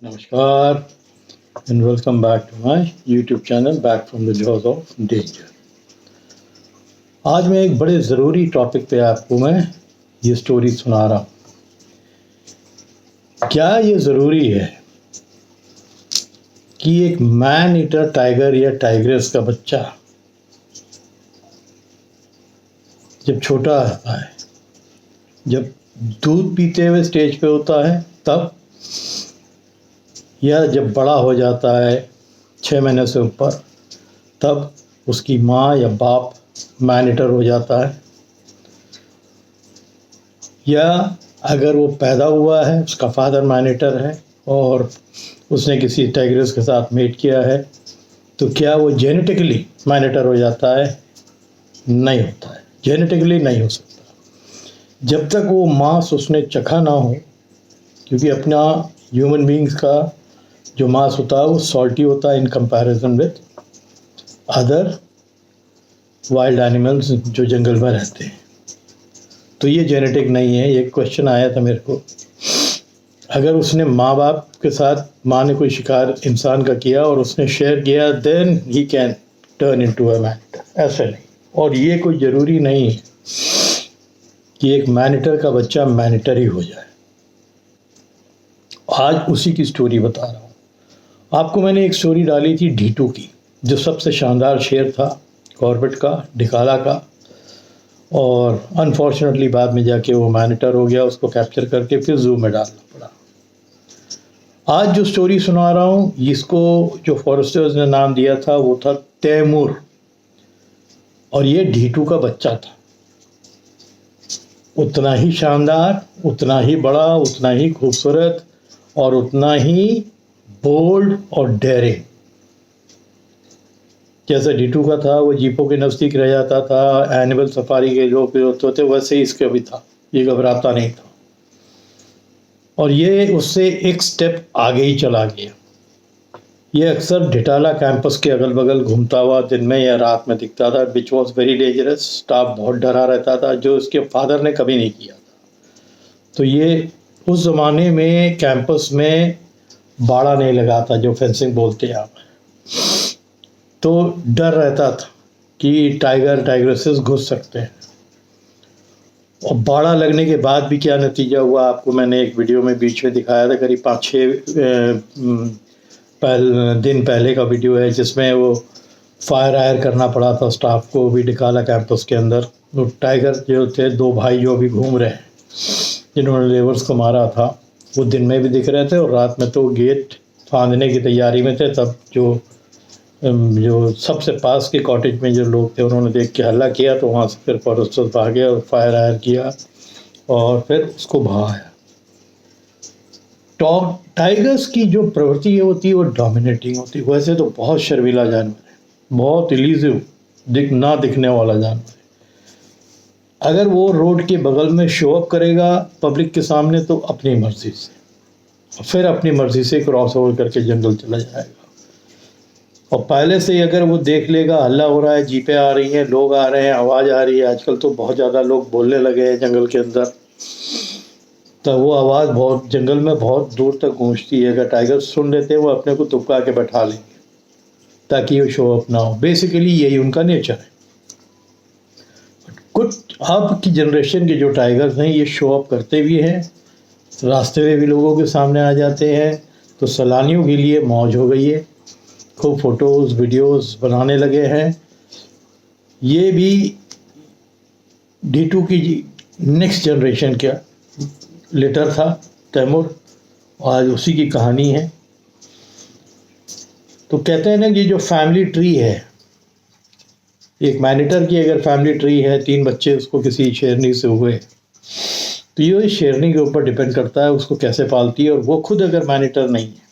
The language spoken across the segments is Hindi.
Namaskar and welcome back to my YouTube channel Back from the Jaws of Danger। आज मैं एक बड़े ज़रूरी टॉपिक पे आपको मैं ये स्टोरी सुना रहा हूँ। क्या ये ज़रूरी है कि एक मैन ईटर टाइगर या टाइग्रेस का बच्चा जब छोटा होता है, जब दूध पीते हुए स्टेज पे होता है तब, या जब बड़ा हो जाता है 6 महीने से ऊपर तब उसकी माँ या बाप मैन ईटर हो जाता है, या अगर वो पैदा हुआ है उसका फादर मैन ईटर है और उसने किसी टाइग्रेस के साथ मेट किया है, तो क्या वो जेनेटिकली मैन ईटर हो जाता है? नहीं होता है, जेनेटिकली नहीं हो सकता जब तक वो मांस उसने चखा ना हो, क्योंकि अपना ह्यूमन बींग्स का जो मांस होता है वो सॉल्टी होता है in comparison with other wild animals जो जंगल में रहते हैं। तो ये जेनेटिक नहीं है। ये क्वेश्चन आया था मेरे को, अगर उसने माँ बाप के साथ, माँ ने कोई शिकार इंसान का किया और उसने शेयर किया, then he can turn into a man eater. ऐसे नहीं। और ये कोई ज़रूरी नहीं है कि एक मैन ईटर का बच्चा मैन ईटर ही हो जाए। आज उसी की स्टोरी बता रहा हूँ आपको। मैंने एक स्टोरी डाली थी ढीटू की, जो सबसे शानदार शेर था कॉर्बेट का, डिकाला का, और अनफॉर्चुनेटली बाद में जाके वो मैन ईटर हो गया। उसको कैप्चर करके फिर जू में डालना पड़ा। आज जो स्टोरी सुना रहा हूँ, इसको जो फॉरेस्टर्स ने नाम दिया था वो था तैमूर, और ये ढीटू का बच्चा था। उतना ही शानदार, उतना ही बड़ा, उतना ही खूबसूरत और उतना ही बोल्ड और डेयरिंग। जैसे ढीटू का था, वो जीपों के नज़दीक रह जाता था, एनिमल सफारी के लोग होते थे, वैसे ही इसका भी था। ये घबराता नहीं था और ये उससे एक स्टेप आगे ही चला गया। ये अक्सर ढिटाला कैंपस के अगल बगल घूमता हुआ दिन में या रात में दिखता था, which was very dangerous. Staff बहुत डरा रहता था, जो इसके फादर ने कभी नहीं किया था। तो ये उस ज़माने में कैंपस में बाड़ा नहीं लगा था, जो फेंसिंग बोलते हैं आप, तो डर रहता था कि टाइगर टाइग्रेसेस घुस सकते हैं। और बाड़ा लगने के बाद भी क्या नतीजा हुआ, आपको मैंने एक वीडियो में बीच में दिखाया था। करीब 5-6 दिन पहले का वीडियो है, जिसमें वो फायर आयर करना पड़ा था स्टाफ को भी डिकाला कैंपस के अंदर। वो टाइगर जो थे, 2 भाई जो अभी घूम रहे हैं, जिन्होंने लेबर्स को मारा था, वो दिन में भी दिख रहे थे और रात में तो गेट फांदने की तैयारी में थे। तब जो सबसे पास के कॉटेज में जो लोग थे, उन्होंने देख के हल्ला किया, तो वहाँ से फिर फॉरेस्टर्स भागे और फायर आयर किया और फिर उसको भगाया। टाइगर्स की जो प्रवृत्ति होती है वो डोमिनेटिंग होती है। वैसे तो बहुत शर्मीला जानवर है, बहुत इल्यूसिव, ना दिखने वाला जानवर है। अगर वो रोड के बगल में शो अप करेगा पब्लिक के सामने, तो अपनी मर्जी से, फिर अपनी मर्जी से क्रॉस ओवर करके जंगल चला जाएगा। और पहले से ही अगर वो देख लेगा हल्ला हो रहा है, जीपें आ रही हैं, लोग आ रहे हैं, आवाज़ आ रही है, आजकल तो बहुत ज़्यादा लोग बोलने लगे हैं जंगल के अंदर, तो वो आवाज़ बहुत जंगल में बहुत दूर तक गूंजती है। अगर टाइगर सुन लेते हैं, वो अपने को तुपका के बैठा लेंगे ताकि वो शो अप ना हो। बेसिकली यही उनका नेचर है। कुछ अब की जनरेशन के जो टाइगर्स हैं, ये शो अप करते भी हैं, रास्ते में भी लोगों के सामने आ जाते हैं, तो सैलानियों के लिए मौज हो गई है। खूब फ़ोटोज़ वीडियोज़ बनाने लगे हैं। ये भी ढीटू की नेक्स्ट जनरेशन का लेटर था तैमूर, आज उसी की कहानी है। तो कहते हैं ना कि जो फैमिली ट्री है, एक मैन ईटर की अगर फैमिली ट्री है, 3 बच्चे उसको किसी शेरनी से हुए, तो ये शेरनी के ऊपर डिपेंड करता है उसको कैसे पालती है। और वो खुद अगर मैन ईटर नहीं है,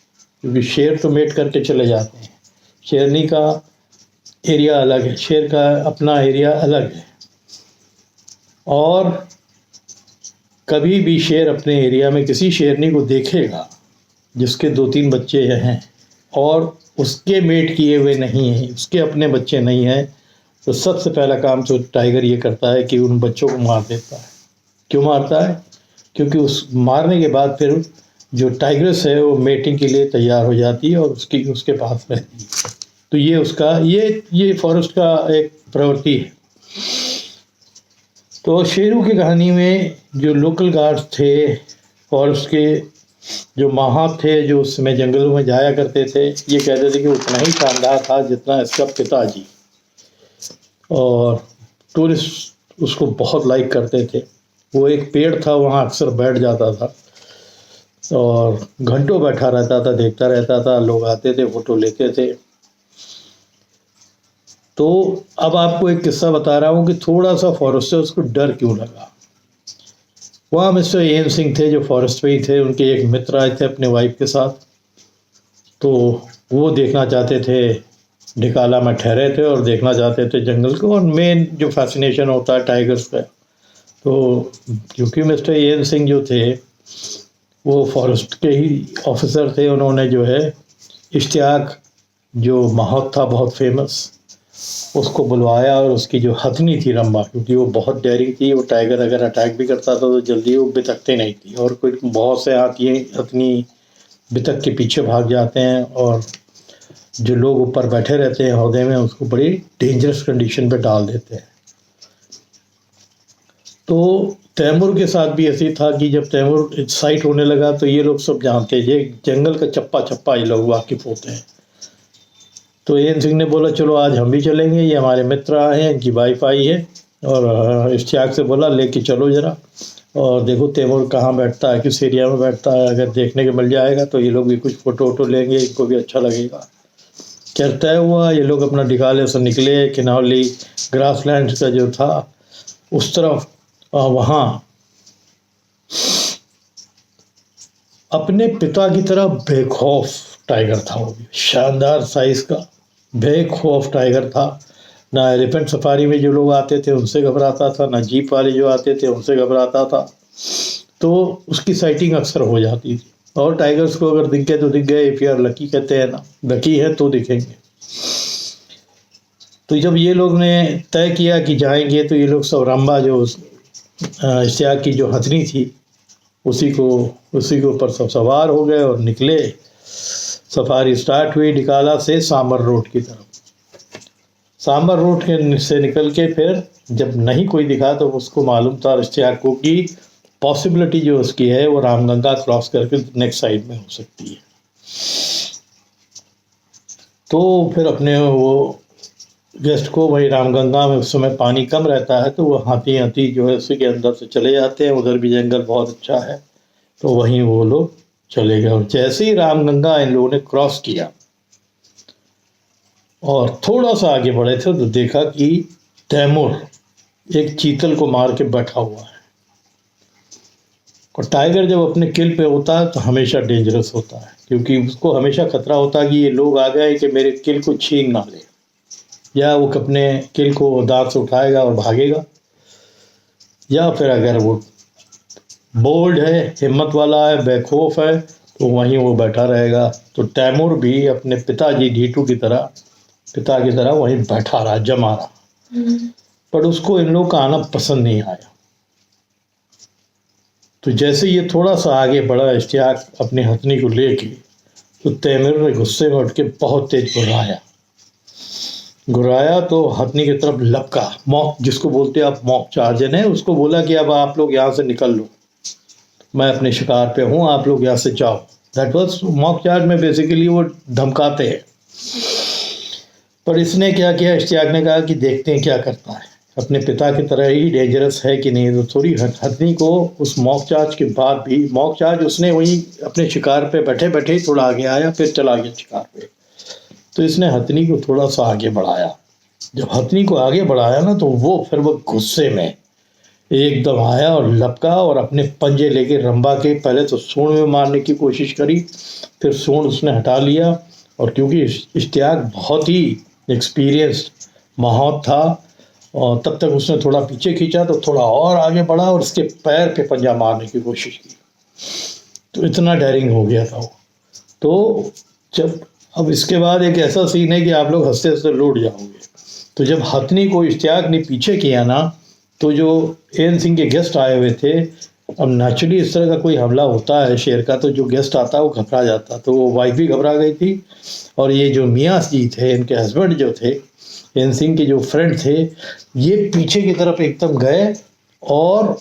क्योंकि शेर तो मेट करके चले जाते हैं, शेरनी का एरिया अलग है, शेर का अपना एरिया अलग है। और कभी भी शेर अपने एरिया में किसी शेरनी को देखेगा जिसके 2-3 बच्चे हैं और उसके मेट किए हुए नहीं हैं, उसके अपने बच्चे नहीं हैं, तो सबसे पहला काम तो टाइगर ये करता है कि उन बच्चों को मार देता है। क्यों मारता है? क्योंकि उस मारने के बाद फिर जो टाइग्रेस है वो मेटिंग के लिए तैयार हो जाती है और उसके पास रहती है। तो ये उसका ये फॉरेस्ट का एक प्रवृत्ति है। तो शेरू की कहानी में जो लोकल गार्ड्स थे फॉरेस्ट के, जो माहौल थे जो उस समय जंगलों में जाया करते थे, ये कहते थे कि उतना ही शानदार था जितना इसका पिताजी। और टूरिस्ट उसको बहुत लाइक करते थे। वो एक पेड़ था, वहाँ अक्सर बैठ जाता था और घंटों बैठा रहता था, देखता रहता था। लोग आते थे, फोटो लेते थे। तो अब आपको एक किस्सा बता रहा हूँ कि थोड़ा सा फॉरेस्टर्स को डर क्यों लगा। वहाँ मिस्टर एन सिंह थे जो फॉरेस्ट में ही थे। उनके एक मित्र आए थे अपने वाइफ के साथ। तो वो देखना चाहते थे, ढिकाला में ठहरे थे और देखना चाहते थे जंगल को। और मेन जो फैसिनेशन होता है टाइगर्स का, तो क्योंकि मिस्टर एन सिंह जो थे वो फॉरेस्ट के ही ऑफिसर थे, उन्होंने जो है इश्तियाक जो माहौल था बहुत फेमस, उसको बुलवाया। और उसकी जो हथनी थी रंबा, क्योंकि वो बहुत डेयरिंग थी, वो टाइगर अगर अटैक भी करता था तो जल्दी वो बितकते नहीं थी। और कोई बहुत से हाथी हथनी बितक के पीछे भाग जाते हैं और जो लोग ऊपर बैठे रहते हैं हौदे में उसको बड़ी डेंजरस कंडीशन पे डाल देते हैं। तो तैमूर के साथ भी ऐसी था कि जब तैमूर साइट होने लगा तो ये लोग सब जानते हैं, ये जंगल का चप्पा चप्पा ये लोग वाकिफ होते हैं। तो एन सिंह ने बोला चलो आज हम भी चलेंगे, ये हमारे मित्र आए हैं, इनकी वाइफ आई है। और इश्तियाक से बोला लेके चलो ज़रा और देखो तैमूर कहाँ बैठता है, किस एरिया में बैठता है। अगर देखने को मिल जाएगा तो ये लोग भी कुछ फ़ोटो वोटो लेंगे, इनको भी अच्छा लगेगा। क्या तय हुआ, ये लोग अपना ढिकाले से निकले। किनौली ग्रासलैंड का जो था उस तरफ, वहाँ अपने पिता की तरह बेखौफ टाइगर था। वो भी शानदार साइज का बेखौफ टाइगर था। ना एलिफेंट सफारी में जो लोग आते थे उनसे घबराता था, ना जीप वाले जो आते थे उनसे घबराता था। तो उसकी साइटिंग अक्सर हो जाती थी। और टाइगर्स को अगर दिख गए तो दिख गए, इफ यू आर लकी कहते हैं ना, लकी है तो दिखेंगे। तो जब ये लोग ने तय किया कि जाएंगे तो ये लोग सब रंबा जो इश्तियाक की जो हथनी थी उसी के ऊपर सब सवार हो गए और निकले। सफारी स्टार्ट हुई ढिकाला से सांबर रोड की तरफ। सांबर रोड के से निकल के फिर जब नहीं कोई दिखा तो उसको मालूम था इश्तियाक को कि पॉसिबिलिटी जो उसकी है वो रामगंगा क्रॉस करके नेक्स्ट साइड में हो सकती है। तो फिर अपने वो गेस्ट को वही रामगंगा में उस समय पानी कम रहता है तो वो हाथी जो है उसी के अंदर से चले जाते हैं। उधर भी जंगल बहुत अच्छा है तो वहीं वो लोग चले गए। और जैसे ही रामगंगा इन लोगों ने क्रॉस किया और थोड़ा सा आगे बढ़े थे तो देखा कि तैमूर एक चीतल को मार के बैठा हुआ है। और टाइगर जब अपने किल पे होता है तो हमेशा डेंजरस होता है, क्योंकि उसको हमेशा खतरा होता है कि ये लोग आ गए कि मेरे किल को छीन ना ले, या वो अपने किल को दांत से उठाएगा और भागेगा, या फिर अगर वो बोल्ड है, हिम्मत वाला है, बेखौफ है तो वहीं वो बैठा रहेगा। तो तैमूर भी अपने पिताजी ढीटू की तरह वहीं बैठा रहा, जमा रहा। पर उसको इन लोग का आना पसंद नहीं आया। तो जैसे ये थोड़ा सा आगे बढ़ा इश्तियाक अपनी हथनी को लेके, तो तैमूर ने गुस्से में उठ के बहुत तेज गुर्राया तो हथनी की तरफ लपका। मॉक जिसको बोलते हैं आप, मॉक चार्जर है, उसको बोला कि अब आप लोग यहाँ से निकल लो, मैं अपने शिकार पे हूँ, आप लोग यहाँ से जाओ। दैट वाज मॉक चार्ज में बेसिकली वो धमकाते हैं। पर इसने क्या किया, इश्तियाक ने कहा कि देखते हैं क्या करता है, अपने पिता की तरह ही डेंजरस है कि नहीं। तो थोड़ी हथनी को उस मॉक चार्ज के बाद भी, मॉक चार्ज उसने वही अपने शिकार पे बैठे बैठे ही थोड़ा आगे आया, फिर चला गया शिकार पे। तो इसने हथनी को थोड़ा सा आगे बढ़ाया। जब हथनी को आगे बढ़ाया ना तो वो गुस्से में एकदम आया और लपका और अपने पंजे लेके रंबा के पहले तो सूंड में मारने की कोशिश करी, फिर सूंड उसने हटा लिया। और क्योंकि इश्तियाक बहुत ही एक्सपीरियंस्ड माहौल था और तब तक उसने थोड़ा पीछे खींचा तो थोड़ा और आगे बढ़ा और उसके पैर पे पंजा मारने की कोशिश की। तो इतना डेयरिंग हो गया था वो। तो जब अब इसके बाद एक ऐसा सीन है कि आप लोग हंसते हंसते लौट जाओगे। तो जब हथनी को इश्तियाक ने पीछे किया ना, तो जो एन सिंह के गेस्ट आए हुए थे अब नेचुरली इस तरह का कोई हमला होता है शेर का, तो जो गेस्ट आता है वो घबरा जाता, तो वो वाइफ भी घबरा गई थी। और ये जो मियाँ जी थे, इनके हस्बैंड जो थे, एन सिंह के जो फ्रेंड थे, ये पीछे की तरफ एकदम गए और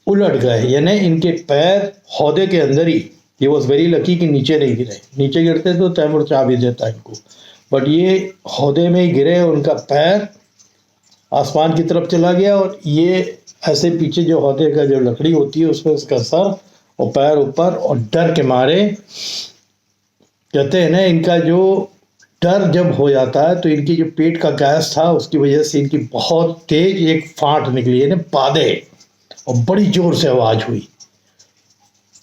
उलट गए, यानी इनके पैर हौदे के अंदर ही। ये वॉज वेरी लकी कि नीचे नहीं गिरे, नीचे गिरते तो तैमूर चाह भी देता इनको, बट ये हौदे में ही गिरे, उनका पैर आसमान की तरफ चला गया और ये ऐसे पीछे जो हौदे का जो लकड़ी होती है उसमें उसका सर और पैर ऊपर, और डर के मारे, कहते हैं ना, इनका जो डर जब हो जाता है तो इनकी जो पेट का गैस था उसकी वजह से इनकी बहुत तेज एक फाट निकली, यानी पादे, और बड़ी जोर से आवाज़ हुई।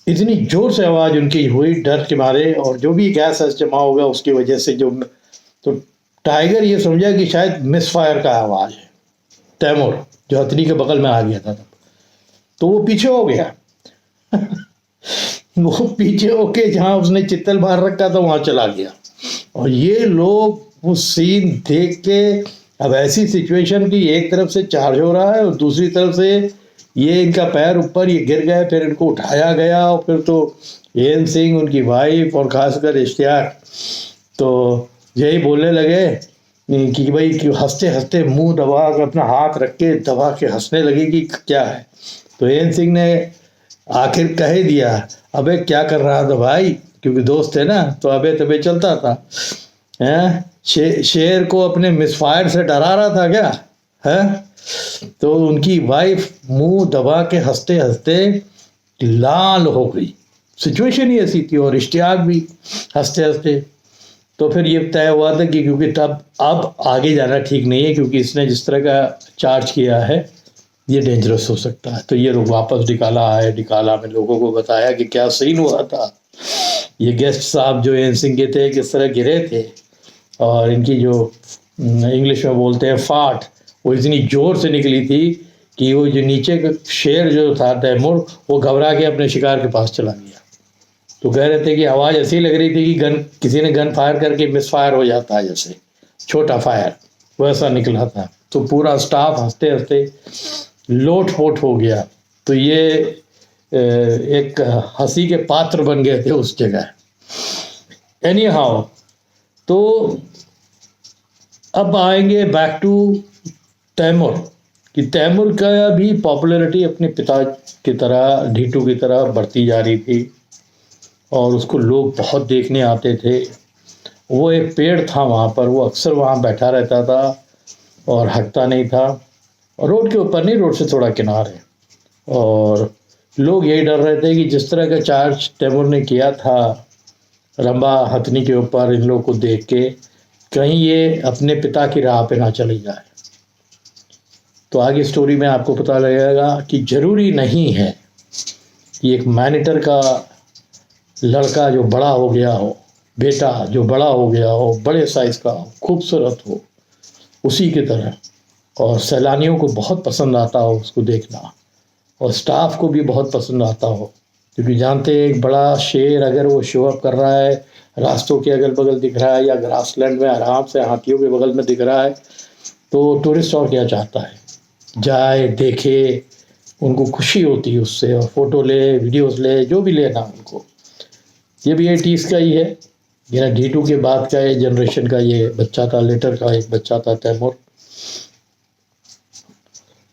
इतनी जोर से आवाज़ उनकी हुई डर के मारे, और जो भी गैस जमा होगा उसकी वजह से जो, तो टाइगर ये समझा कि शायद मिस फायर का आवाज़ है। तैमूर जो हथनी के बगल में आ गया था तब, तो वो पीछे हो गया। वो पीछे होके जहाँ उसने चित्तल बाहर रखा था वहाँ चला गया। और ये लोग वो सीन देख के, अब ऐसी सिचुएशन की एक तरफ से चार्ज हो रहा है और दूसरी तरफ से ये इनका पैर ऊपर, ये गिर गए, फिर इनको उठाया गया, और फिर तो एन सिंह, उनकी वाइफ और खासकर इश्तियाक तो यही बोलने लगे कि भाई, कि हंसते हंसते मुंह दबा के, अपना हाथ रख के दबा के हंसने लगे कि क्या है। तो एन सिंह ने आखिर कह ही दिया, अबे क्या कर रहा था भाई, क्योंकि दोस्त थे ना, तो अबे तबे चलता था। शेर को अपने मिसफायर से डरा रहा था क्या है। तो उनकी वाइफ मुंह दबा के हंसते हंसते लाल हो गई, सिचुएशन ही ऐसी थी, और इश्तियाक भी हंसते हंसते। तो फिर ये तय हुआ था कि क्योंकि तब अब आगे जाना ठीक नहीं है, क्योंकि इसने जिस तरह का चार्ज किया है ये डेंजरस हो सकता है। तो ये लोग वापस डिकाला आए, डिकाला में लोगों को बताया कि क्या सीन हुआ था। ये गेस्ट साहब जो एन सिंह के थे किस तरह गिरे थे, और इनकी जो इंग्लिश में बोलते हैं फाट, वो इतनी जोर से निकली थी कि वो जो नीचे का शेर जो था तैमूर, वो घबरा के अपने शिकार के पास चला गया। तो कह रहे थे कि आवाज़ ऐसी लग रही थी कि किसी ने गन फायर करके मिस फायर हो जाता है, जैसे छोटा फायर, वैसा निकला था। तो पूरा स्टाफ हंसते हंसते लोट पोट हो गया। तो ये एक हंसी के पात्र बन गए थे उस जगह। एनी हाउ, तो अब आएंगे बैक टू तैमूर, कि तैमूर का भी पॉपुलैरिटी अपने पिता की तरह, ढीटू की तरह बढ़ती जा रही थी, और उसको लोग बहुत देखने आते थे। वो एक पेड़ था वहाँ पर, वो अक्सर वहाँ बैठा रहता था और हटता नहीं था, और रोड के ऊपर नहीं, रोड से थोड़ा किनारे। और लोग यही डर रहे थे कि जिस तरह का चार्ज तैमूर ने किया था रंबा हथनी के ऊपर, इन लोगों को देख के कहीं ये अपने पिता की राह पे ना चली जाए। तो आगे स्टोरी में आपको पता लगेगा कि ज़रूरी नहीं है कि एक मैनेटर का लड़का जो बड़ा हो गया हो, बेटा जो बड़ा हो गया हो, बड़े साइज़ का हो, खूबसूरत हो, उसी की तरह, और सैलानियों को बहुत पसंद आता हो उसको देखना, और स्टाफ को भी बहुत पसंद आता हो, क्योंकि जानते हैं एक बड़ा शेर अगर वो शो अप कर रहा है, रास्तों के अगल बगल दिख रहा है, या ग्रासलैंड में आराम से हाथियों के बगल में दिख रहा है, तो टूरिस्ट और क्या चाहता है, जाए देखे, उनको खुशी होती है उससे, और फ़ोटो ले, वीडियोस ले, जो भी लेना उनको। ये भी 80s का ही है, या ढीटू के बाद का ये जनरेशन का ये बच्चा था, लेटर का एक बच्चा था तैमूर।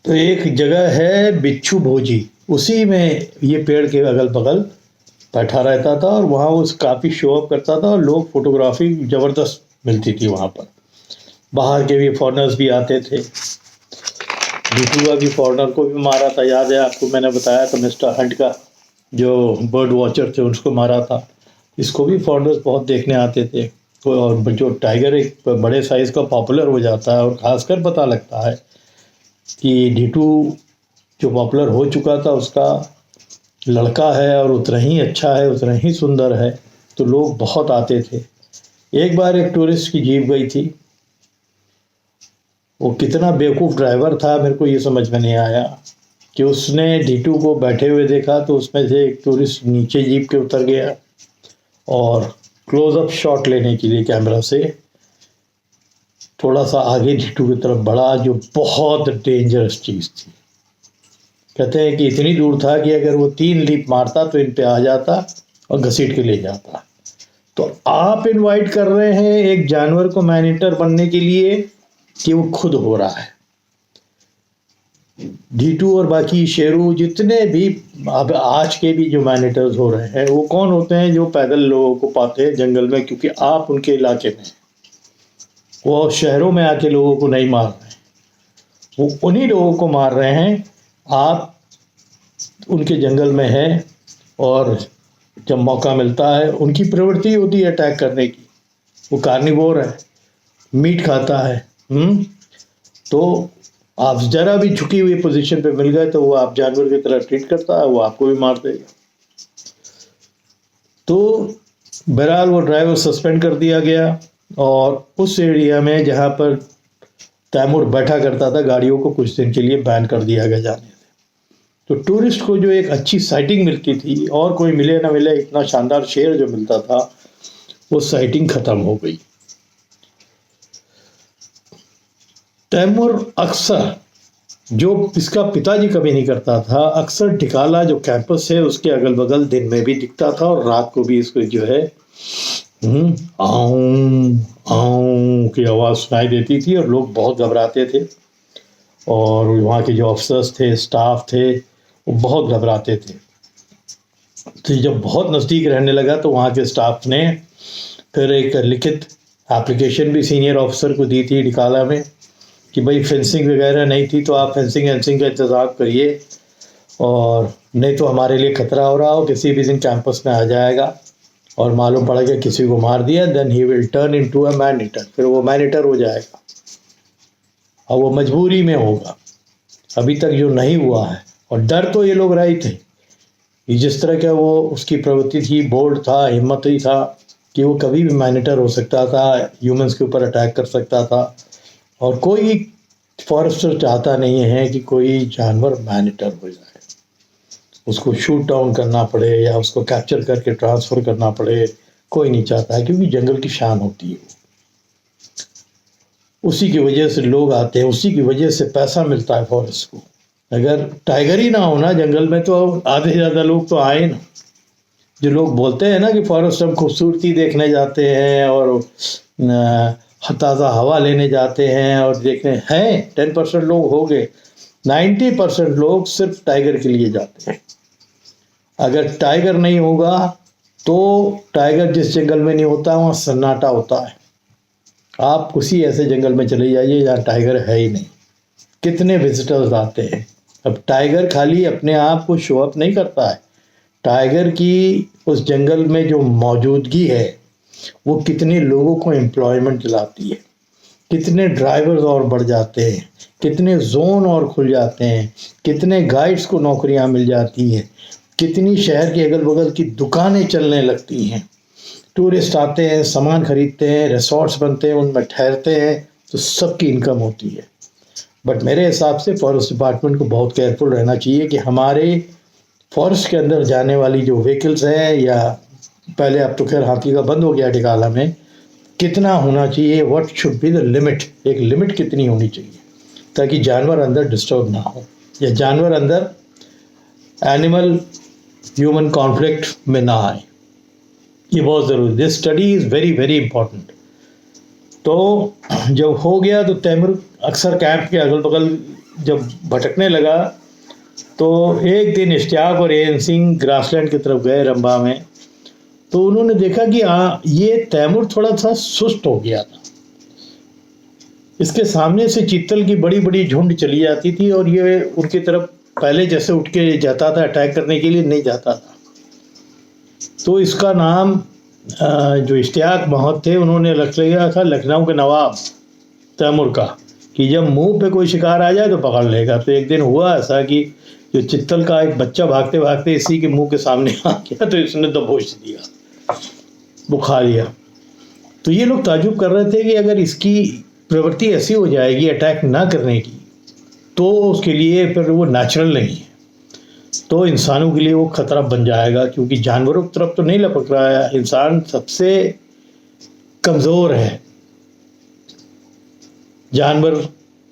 तो एक जगह है बिच्छू भोजी, उसी में ये पेड़ के अगल बगल बैठा रहता था, और वहाँ वो काफ़ी शो अप करता था, और लोग फोटोग्राफी ज़बरदस्त मिलती थी वहाँ पर। बाहर के भी फॉरेनर्स भी आते थे। ढीटू का भी फॉरेनर को भी मारा था, याद है आपको, मैंने बताया था मिस्टर हंट का जो बर्ड वॉचर थे उसको मारा था। इसको भी फॉरेनर्स बहुत देखने आते थे। और जो टाइगर एक बड़े साइज़ का पॉपुलर हो जाता है, और ख़ासकर पता लगता है कि ढीटू जो पॉपुलर हो चुका था उसका लड़का है, और उतना ही अच्छा है, उतना ही सुंदर है, तो लोग बहुत आते थे। एक बार एक टूरिस्ट की जीप गई थी, वो कितना बेवकूफ़ ड्राइवर था मेरे को ये समझ में नहीं आया, कि उसने ढीटू को बैठे हुए देखा, तो उसमें से एक टूरिस्ट नीचे जीप के उतर गया, और क्लोज़अप शॉट लेने के लिए कैमरा से थोड़ा सा आगे ढीटू की तरफ बढ़ा, जो बहुत डेंजरस चीज़ थी। कहते हैं कि इतनी दूर था कि अगर वो 3 लीप मारता तो इन पे आ जाता और घसीट के ले जाता। तो आप इनवाइट कर रहे हैं एक जानवर को मैन ईटर बनने के लिए कि वो खुद हो रहा है। D2 और बाकी शेरू जितने भी अब आज के भी जो मैन ईटर्स हो रहे हैं वो कौन होते हैं? जो पैदल लोगों को पाते हैं जंगल में, क्योंकि आप उनके इलाके में, वो शहरों में आके लोगों को नहीं मार रहे हैं, वो उन्हीं लोगों को मार रहे हैं। आप उनके जंगल में हैं और जब मौका मिलता है, उनकी प्रवृत्ति होती है अटैक करने की, वो कार्निवोर है, मीट खाता है। तो आप जरा भी झुकी हुई पोजीशन पे मिल गए तो वो आप जानवर की तरह ट्रीट करता है, वो आपको भी मार देगा। तो बहरहाल वो ड्राइवर सस्पेंड कर दिया गया और उस एरिया में जहाँ पर तैमूर बैठा करता था गाड़ियों को कुछ दिन के लिए बैन कर दिया गया जाने से। तो टूरिस्ट को जो एक अच्छी साइटिंग मिलती थी, और कोई मिले ना मिले, इतना शानदार शेर जो मिलता था, वो साइटिंग खत्म हो गई। तैमूर अक्सर, जो इसका पिताजी कभी नहीं करता था, अक्सर टिकाला जो कैंपस है उसके अगल बगल दिन में भी दिखता था और रात को भी इसको जो है आऊं आऊं की आवाज़ सुनाई देती थी और लोग बहुत घबराते थे। और वहाँ के जो ऑफिसर्स थे, स्टाफ थे, वो बहुत घबराते थे। तो जब बहुत नज़दीक रहने लगा तो वहाँ के स्टाफ ने फिर एक लिखित एप्लीकेशन भी सीनियर ऑफिसर को दी थी टिकाला में कि भाई फेंसिंग वगैरह नहीं थी तो आप फेंसिंग का इंतज़ाम करिए, और नहीं तो हमारे लिए खतरा हो रहा हो, किसी भी दिन कैंपस में आ जाएगा और मालूम पड़ेगा किसी को मार दिया, then he will turn into a man eater, फिर वो मैन ईटर हो जाएगा और वो मजबूरी में होगा। अभी तक जो नहीं हुआ है, और डर तो ये लोग रहे थे कि जिस तरह का वो उसकी प्रवृत्ति थी, बोल्ड था, हिम्मत ही था कि वो कभी भी मैन ईटर हो सकता था, ह्यूमंस के ऊपर अटैक कर सकता था। और कोई फॉरेस्टर चाहता नहीं है कि कोई जानवर मैन ईटर हो जाए, उसको शूट डाउन करना पड़े या उसको कैप्चर करके ट्रांसफ़र करना पड़े, कोई नहीं चाहता है, क्योंकि जंगल की शान होती है। उसी की वजह से लोग आते हैं, उसी की वजह से पैसा मिलता है फॉरेस्ट को। अगर टाइगर ही ना हो ना जंगल में तो आधे से ज़्यादा लोग तो आए ना। जो लोग बोलते हैं ना कि फॉरेस्ट हम खूबसूरती देखने जाते हैं और ताज़ा हवा लेने जाते हैं और देखने हैं, 10% लोग हो गए, 90% लोग सिर्फ टाइगर के लिए जाते हैं। अगर टाइगर नहीं होगा तो टाइगर जिस जंगल में नहीं होता वहाँ सन्नाटा होता है। आप किसी ऐसे जंगल में चले जाइए जहाँ टाइगर है ही नहीं, कितने विजिटर्स आते हैं। अब टाइगर खाली अपने आप को शो अप नहीं करता है, टाइगर की उस जंगल में जो मौजूदगी है वो कितने लोगों को एम्प्लॉयमेंट दिलाती है, कितने ड्राइवर्स और बढ़ जाते हैं, कितने जोन और खुल जाते हैं, कितने गाइड्स को नौकरियां मिल जाती हैं, कितनी शहर के अगल बगल की दुकानें चलने लगती हैं, टूरिस्ट आते हैं, सामान खरीदते हैं, रिसोर्ट्स बनते हैं, उनमें ठहरते हैं, तो सबकी इनकम होती है। बट मेरे हिसाब से फॉरेस्ट डिपार्टमेंट को बहुत केयरफुल रहना चाहिए कि हमारे फॉरेस्ट के अंदर जाने वाली जो व्हीकल्स हैं, या पहले अब तो खैर हाथी का बंद हो गया टिकाला में, कितना होना चाहिए, what should be the limit, एक लिमिट कितनी होनी चाहिए ताकि जानवर अंदर डिस्टर्ब ना हो या जानवर अंदर एनिमल ह्यूमन कॉन्फ्लिक्ट में ना आए। ये बहुत ज़रूरी, this study is very very important. तो जब हो गया तो तैमूर अक्सर कैंप के अगल बगल जब भटकने लगा तो एक दिन इश्तियाक और एएन सिंह ग्रासलैंड की तरफ गए रंबा में, तो उन्होंने देखा कि ये तैमूर थोड़ा सा सुस्त हो गया था। इसके सामने से चीतल की बड़ी बड़ी झुंड चली जाती थी और ये उनकी तरफ पहले जैसे उठ के जाता था अटैक करने के लिए, नहीं जाता था। तो इसका नाम जो इश्तियाक महमद थे उन्होंने रख लिया था लखनऊ के नवाब तैमूर का, कि जब मुंह पे कोई शिकार आ जाए तो पकड़ लेगा। तो एक दिन हुआ ऐसा कि जो चित्तल का एक बच्चा भागते भागते इसी के मुंह के सामने आ गया तो इसने दबोच दिया, बुखा लिया। तो ये लोग ताजुब कर रहे थे कि अगर इसकी प्रवृत्ति ऐसी हो जाएगी अटैक ना करने की तो उसके लिए फिर वो नेचुरल नहीं है, तो इंसानों के लिए वो खतरा बन जाएगा, क्योंकि जानवरों की तरफ तो नहीं लपक रहा है, इंसान सबसे कमज़ोर है। जानवर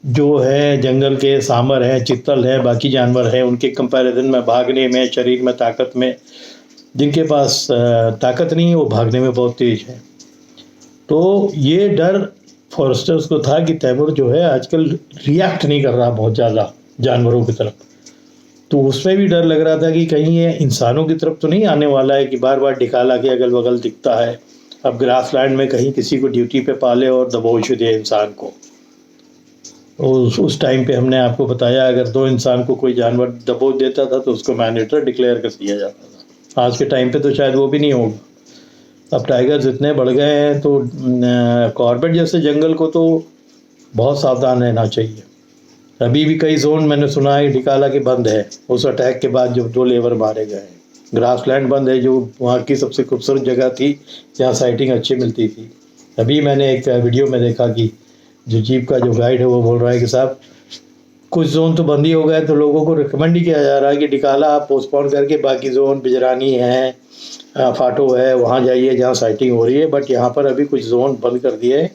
जो है जंगल के सांबर हैं, चित्तल हैं, बाकी जानवर हैं, उनके कंपैरिजन में भागने में, शरीर में ताकत में, जिनके पास ताकत नहीं है वो भागने में बहुत तेज है। तो ये डर फॉरेस्टर्स को था कि तैमूर जो है आजकल रिएक्ट नहीं कर रहा बहुत ज़्यादा जानवरों की तरफ। तो उसमें भी डर लग रहा था कि कहीं ये इंसानों की तरफ तो नहीं आने वाला है कि बार बार डिकाला के अगल बगल दिखता है। अब ग्रासलैंड में कहीं किसी को ड्यूटी पे पाले और दबोच दे इंसान को। उस टाइम पे हमने आपको बताया अगर 2 इंसान को कोई जानवर दबोच देता था तो उसको मैन ईटर डिक्लेयर कर दिया जाता था। आज के टाइम पे तो शायद वो भी नहीं होगा। अब टाइगर्स इतने बढ़ गए हैं तो कॉर्बेट जैसे जंगल को तो बहुत सावधान रहना चाहिए। अभी भी कई जोन मैंने सुना है डिकाला के बंद है, उस अटैक के बाद जो 2 लेबर मारे गए हैं। ग्रासलैंड बंद है जो वहाँ की सबसे खूबसूरत जगह थी जहाँ साइटिंग अच्छी मिलती थी। अभी मैंने एक वीडियो में देखा कि जो जीप का जो गाइड है वो बोल रहा है कि साहब कुछ जोन तो बंद ही हो गए, तो लोगों को रिकमेंड ही किया जा रहा है कि डिकाला आप पोस्टपोन करके बाकी जोन बिजरानी है, फाटो है, वहाँ जाइए जहाँ साइटिंग हो रही है। बट यहाँ पर अभी कुछ जोन बंद कर दिए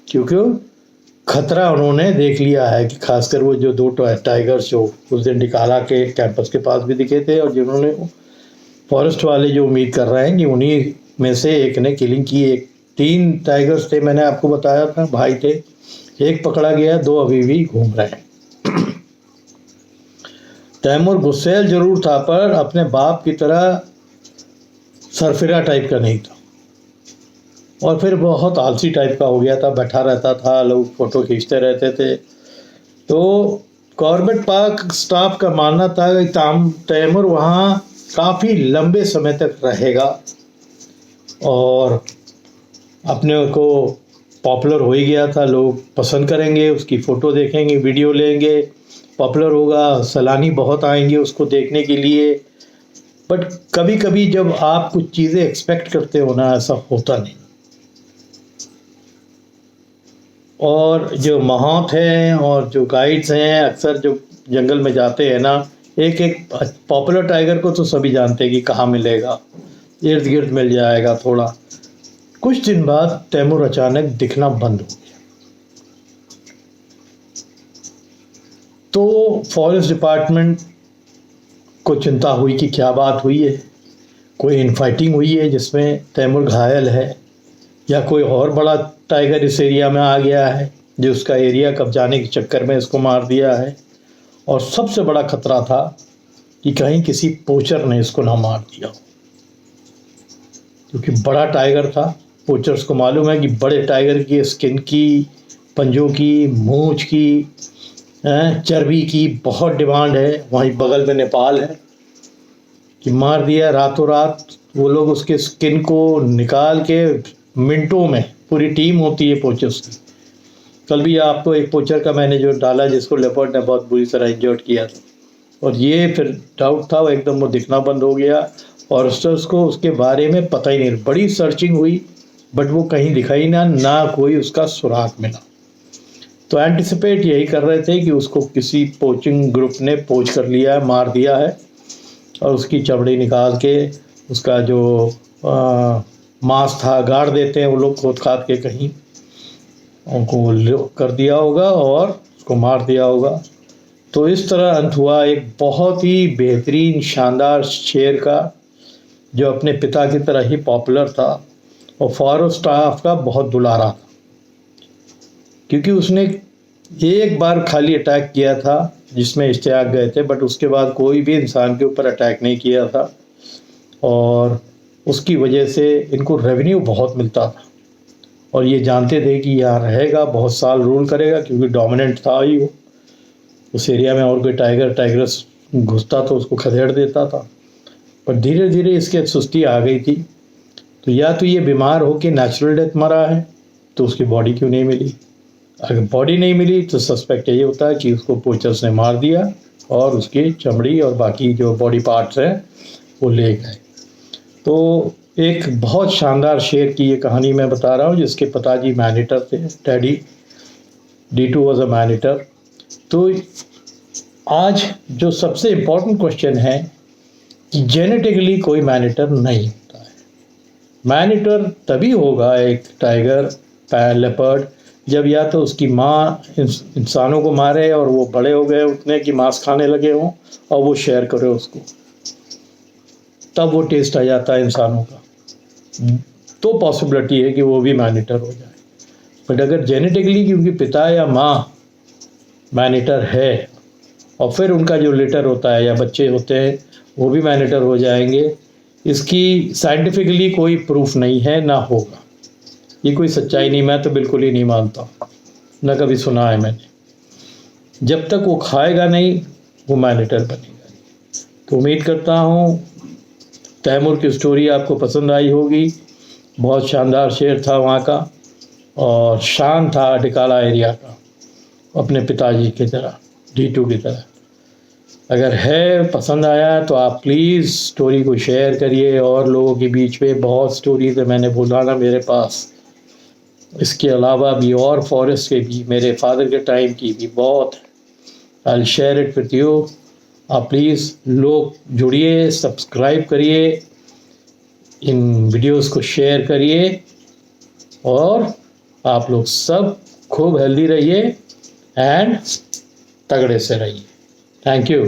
क्योंकि खतरा उन्होंने देख लिया है कि खासकर वो जो 2 टाइगर्स जो उस दिन डिकाला के कैंपस के पास भी दिखे थे और जिन्होंने फॉरेस्ट वाले जो उम्मीद कर रहे हैं कि उन्हीं में से एक ने किलिंग की। 3 टाइगर्स थे, मैंने आपको बताया था, भाई थे, एक पकड़ा गया, 2 अभी भी घूम रहे हैं। तैमूर गुस्सैल जरूर था पर अपने बाप की तरह सरफिरा टाइप का नहीं था और फिर बहुत आलसी टाइप का हो गया था, बैठा रहता था, लोग फोटो खींचते रहते थे। तो कॉर्बेट पार्क स्टाफ का मानना था कि तैमूर वहाँ काफ़ी लंबे समय तक रहेगा और अपने को पॉपुलर हो ही गया था, लोग पसंद करेंगे, उसकी फ़ोटो देखेंगे, वीडियो लेंगे, पॉपुलर होगा, सैलानी बहुत आएंगे उसको देखने के लिए। बट कभी कभी जब आप कुछ चीज़ें एक्सपेक्ट करते हो ना, ऐसा होता नहीं। और जो महौत हैं और जो गाइड्स हैं अक्सर जो जंगल में जाते हैं ना, एक एक पॉपुलर टाइगर को तो सभी जानते हैं कि कहाँ मिलेगा, इर्द गिर्द मिल जाएगा थोड़ा। कुछ दिन बाद तैमूर अचानक दिखना बंद हो गया। तो फॉरेस्ट डिपार्टमेंट को चिंता हुई कि क्या बात हुई है, कोई इनफाइटिंग हुई है जिसमें तैमूर घायल है या कोई और बड़ा टाइगर इस एरिया में आ गया है जो उसका एरिया कब्जाने के चक्कर में इसको मार दिया है। और सबसे बड़ा खतरा था कि कहीं किसी पोचर ने इसको ना मार दिया हो, क्योंकि बड़ा टाइगर था। पोचर्स को मालूम है कि बड़े टाइगर की स्किन की, पंजों की, मूंछ की, चर्बी की बहुत डिमांड है। वहीं बगल में नेपाल है कि मार दिया रातों रात। वो लोग उसके स्किन को निकाल के मिनटों में, पूरी टीम होती है पोचर्स की। कल भी आपको एक पोचर का मैंने जो डाला जिसको लेपर्ड ने बहुत बुरी तरह इंजर्ड किया था, और ये फिर डाउट था वो एकदम वो दिखना बंद हो गया। फॉरेस्टर्स को उसके बारे में पता ही नहीं, बड़ी सर्चिंग हुई बट वो कहीं दिखाई ना कोई उसका सुराग मिला। तो एंटिसिपेट यही कर रहे थे कि उसको किसी पोचिंग ग्रुप ने पोच कर लिया है, मार दिया है, और उसकी चमड़ी निकाल के उसका जो मांस था गाड़ देते हैं वो लोग खोद खाद के कहीं, उनको कर दिया होगा और उसको मार दिया होगा। तो इस तरह अंत हुआ एक बहुत ही बेहतरीन शानदार शेर का, जो अपने पिता की तरह ही पॉपुलर था और फॉरेस्ट स्टाफ का बहुत दुलारा था, क्योंकि उसने एक बार खाली अटैक किया था जिसमें इश्तियाक गए थे, बट उसके बाद कोई भी इंसान के ऊपर अटैक नहीं किया था। और उसकी वजह से इनको रेवेन्यू बहुत मिलता था और ये जानते थे कि यहाँ रहेगा, बहुत साल रूल करेगा, क्योंकि डोमिनेंट था ही वो उस एरिया में। और कोई टाइगर्स घुसता तो उसको खदेड़ देता था। पर धीरे धीरे इसके सुस्ती आ गई थी। तो या तो ये बीमार हो के नेचुरल डेथ मरा है, तो उसकी बॉडी क्यों नहीं मिली? अगर बॉडी नहीं मिली तो सस्पेक्ट ये होता है कि उसको पोचर्स ने मार दिया और उसकी चमड़ी और बाकी जो बॉडी पार्ट्स हैं वो ले गए। तो एक बहुत शानदार शेर की ये कहानी मैं बता रहा हूँ, जिसके पिताजी मैन ईटर थे, daddy D2 was a man eater. तो आज जो सबसे इम्पोर्टेंट क्वेश्चन है कि जेनेटिकली कोई मैन ईटर नहीं होता है। मैन ईटर तभी होगा एक टाइगर, लेपर्ड जब या तो उसकी माँ इंसानों को मारे और वो बड़े हो गए उतने कि मांस खाने लगे हों और वो शेयर करे उसको, तब वो टेस्ट आ जाता है इंसानों का। तो पॉसिबिलिटी है कि वो भी मैन ईटर हो जाए। बट अगर जेनेटिकली क्योंकि पिता या माँ मैन ईटर है और फिर उनका जो लिटर होता है या बच्चे होते हैं वो भी मैन ईटर हो जाएंगे, इसकी साइंटिफिकली कोई प्रूफ नहीं है, ना होगा। ये कोई सच्चाई नहीं, मैं तो बिल्कुल ही नहीं मानता, ना कभी सुना है मैंने। जब तक वो खाएगा नहीं वो मैन ईटर बनेगा। तो उम्मीद करता हूँ तैमूर की स्टोरी आपको पसंद आई होगी। बहुत शानदार शेर था वहाँ का और शान था डिकाला एरिया का, अपने पिताजी की तरह, D2 की तरह। अगर है पसंद आया तो आप प्लीज़ स्टोरी को शेयर करिए और लोगों के बीच में। बहुत स्टोरीज है, मैंने बोला ना मेरे पास, इसके अलावा भी और फॉरेस्ट के भी, मेरे फादर के टाइम की भी बहुत है। I share it with you. आप प्लीज़ लोग जुड़िए, सब्सक्राइब करिए, इन वीडियोस को शेयर करिए और आप लोग सब खूब हेल्दी रहिए एंड तगड़े से रहिए। Thank you.